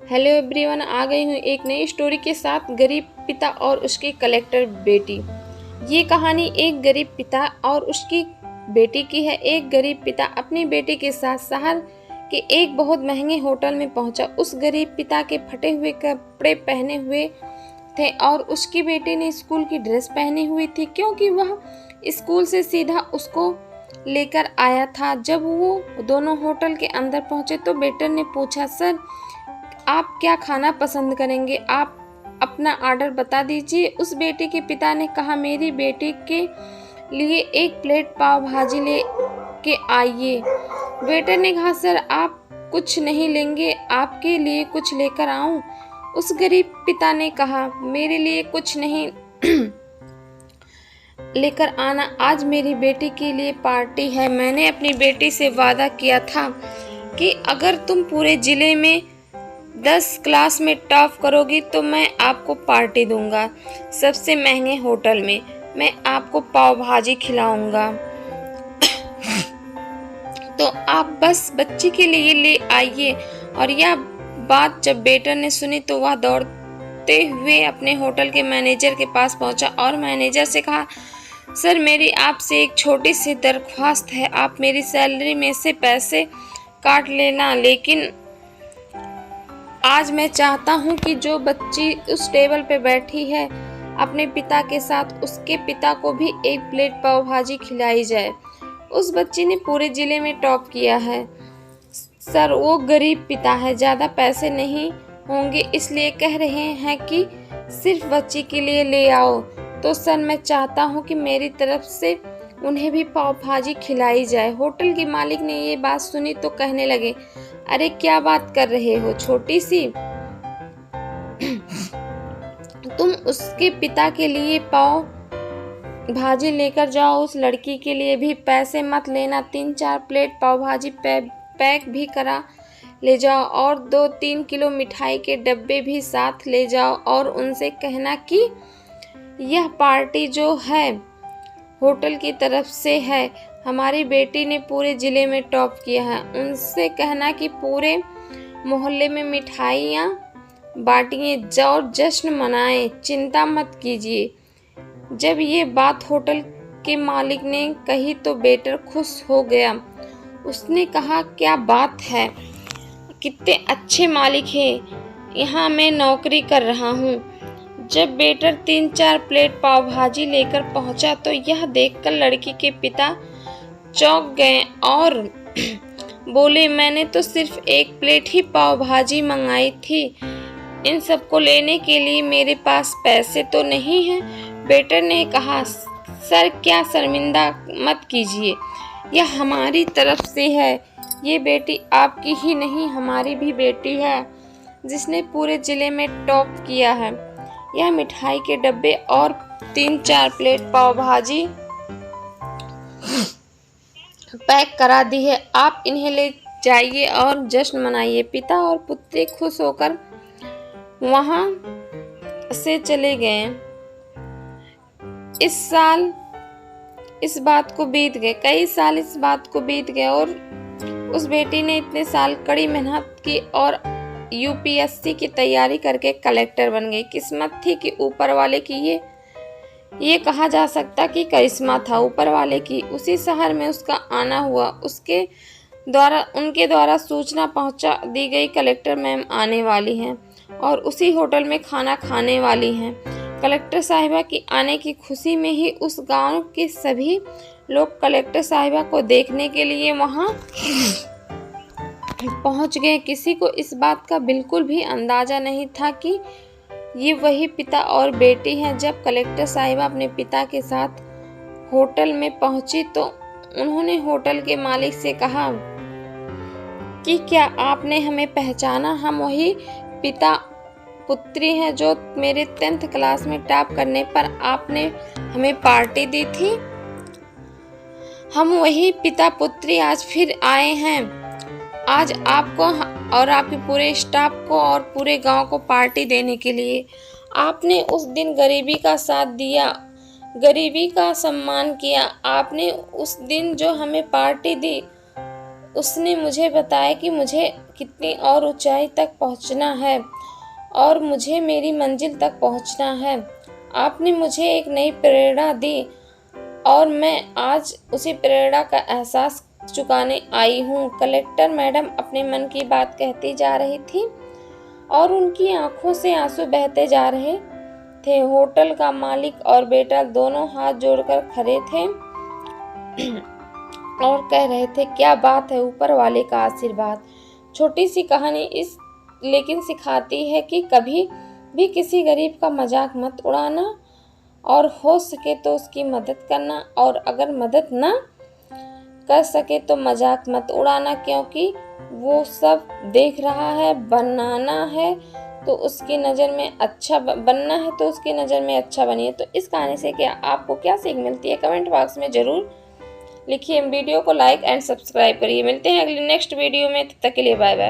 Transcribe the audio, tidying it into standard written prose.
Hello everyone, आ गई हूँ एक नई स्टोरी के साथ। गरीब पिता और उसकी कलेक्टर बेटी। ये कहानी एक गरीब पिता और उसकी बेटी की है। एक गरीब पिता अपनी बेटी के साथ शहर के एक बहुत महंगे होटल में पहुंचा। उस गरीब पिता के फटे हुए कपड़े पहने हुए थे और उसकी बेटी ने स्कूल की ड्रेस पहनी हुई थी, क्योंकि वह स्कूल से सीधा उसको लेकर आया था। जब वो दोनों होटल के अंदर पहुंचे तो वेटर ने पूछा, सर आप क्या खाना पसंद करेंगे? आप अपना ऑर्डर बता दीजिए। उस बेटी के पिता ने कहा, मेरी बेटी के लिए एक प्लेट पाव भाजी ले के आइए। वेटर ने कहा, सर आप कुछ नहीं लेंगे, आपके लिए कुछ लेकर आऊं? उस गरीब पिता ने कहा, मेरे लिए कुछ नहीं लेकर आना, आज मेरी बेटी के लिए पार्टी है। मैंने अपनी बेटी से वादा किया था कि अगर तुम पूरे जिले में 10 क्लास में टॉप करोगी तो मैं आपको पार्टी दूंगा। सबसे महंगे होटल में मैं आपको पाव भाजी खिलाऊंगा। तो आप बस बच्ची के लिए ले आइए। और यह बात जब वेटर ने सुनी तो वह दौड़ते हुए अपने होटल के मैनेजर के पास पहुंचा और मैनेजर से कहा, सर मेरी आपसे एक छोटी सी दरख्वास्त है। आप मेरी सैलरी में से पैसे काट लेना, लेकिन आज मैं चाहता हूं कि जो बच्ची उस टेबल पे बैठी है अपने पिता के साथ, उसके पिता को भी एक प्लेट पाव भाजी खिलाई जाए। उस बच्ची ने पूरे जिले में टॉप किया है। सर वो गरीब पिता है, ज़्यादा पैसे नहीं होंगे, इसलिए कह रहे हैं कि सिर्फ बच्ची के लिए ले आओ। तो सर मैं चाहता हूं कि मेरी तरफ से उन्हें भी पाव भाजी खिलाई जाए। होटल के मालिक ने ये बात सुनी तो कहने लगे, अरे क्या बात कर रहे हो छोटी सी, तुम उसके पिता के लिए पाव भाजी लेकर जाओ, उस लड़की के लिए भी पैसे मत लेना। 3-4 प्लेट पाव भाजी पैक भी करा ले जाओ और 2-3 किलो मिठाई के डब्बे भी साथ ले जाओ और उनसे कहना कि यह पार्टी जो है होटल की तरफ से है। हमारी बेटी ने पूरे जिले में टॉप किया है। उनसे कहना कि पूरे मोहल्ले में मिठाइयाँ बांटिए और जश्न मनाएं, चिंता मत कीजिए। जब ये बात होटल के मालिक ने कही तो वेटर खुश हो गया। उसने कहा, क्या बात है, कितने अच्छे मालिक हैं, यहाँ मैं नौकरी कर रहा हूँ। जब वेटर 3-4 प्लेट पाव भाजी लेकर पहुंचा तो यह देखकर लड़की के पिता चौंक गए और बोले, मैंने तो सिर्फ एक प्लेट ही पाव भाजी मंगाई थी, इन सबको लेने के लिए मेरे पास पैसे तो नहीं हैं। वेटर ने कहा, सर क्या शर्मिंदा मत कीजिए, यह हमारी तरफ से है। ये बेटी आपकी ही नहीं हमारी भी बेटी है, जिसने पूरे जिले में टॉप किया है। यह मिठाई के डब्बे और 3-4 प्लेट पाव भाजी पैक करा दी है, आप इन्हें ले जाइए और जश्न मनाइए। पिता और पुत्री खुश होकर वहां से चले गए। इस बात को बीत गए, कई साल इस बात को बीत गए और उस बेटी ने इतने साल कड़ी मेहनत की और यूपीएससी की तैयारी करके कलेक्टर बन गई। किस्मत थी कि ऊपर वाले की ये कहा जा सकता कि करिश्मा था ऊपर वाले की। उसी शहर में उसका आना हुआ। उनके द्वारा सूचना पहुंचा दी गई, कलेक्टर मैम आने वाली हैं और उसी होटल में खाना खाने वाली हैं। कलेक्टर साहिबा की आने की खुशी में ही उस गांव के सभी लोग कलेक्टर साहिबा को देखने के लिए वहां पहुंच गए। किसी को इस बात का बिल्कुल भी अंदाजा नहीं था कि ये वही पिता और बेटी हैं। जब कलेक्टर साहिबा अपने पिता के साथ होटल में पहुंची तो उन्होंने होटल के मालिक से कहा कि क्या आपने हमें पहचाना? हम वही पिता पुत्री हैं जो मेरे 10th क्लास में टॉप करने पर आपने हमें पार्टी दी थी। हम वही पिता पुत्री आज फिर आए हैं। आज आपको और आपके पूरे स्टाफ को और पूरे गांव को पार्टी देने के लिए। आपने उस दिन गरीबी का साथ दिया, गरीबी का सम्मान किया। आपने उस दिन जो हमें पार्टी दी, उसने मुझे बताया कितनी और ऊंचाई तक पहुंचना है और मुझे मेरी मंजिल तक पहुंचना है। आपने मुझे एक नई प्रेरणा दी और मैं आज उसी प्रेरणा का एहसास चुकाने आई हूँ। कलेक्टर मैडम अपने मन की बात कहती जा रही थी और उनकी आंखों से आंसू बहते जा रहे थे। होटल का मालिक और बेटा दोनों हाथ जोड़कर खड़े थे और कह रहे थे, क्या बात है, ऊपर वाले का आशीर्वाद। छोटी सी कहानी इस लेकिन सिखाती है कि कभी भी किसी गरीब का मजाक मत उड़ाना और हो सके तो उसकी मदद करना, और अगर मदद ना कर सके तो मजाक मत उड़ाना, क्योंकि वो सब देख रहा है। बनाना है तो उसकी नज़र में अच्छा बनना है तो उसकी नज़र में अच्छा बनिए। तो इस कहानी से क्या आपको क्या सीख मिलती है, कमेंट बॉक्स में ज़रूर लिखिए। वीडियो को लाइक एंड सब्सक्राइब करिए। मिलते हैं अगले नेक्स्ट वीडियो में, तब तक के लिए बाय बाय।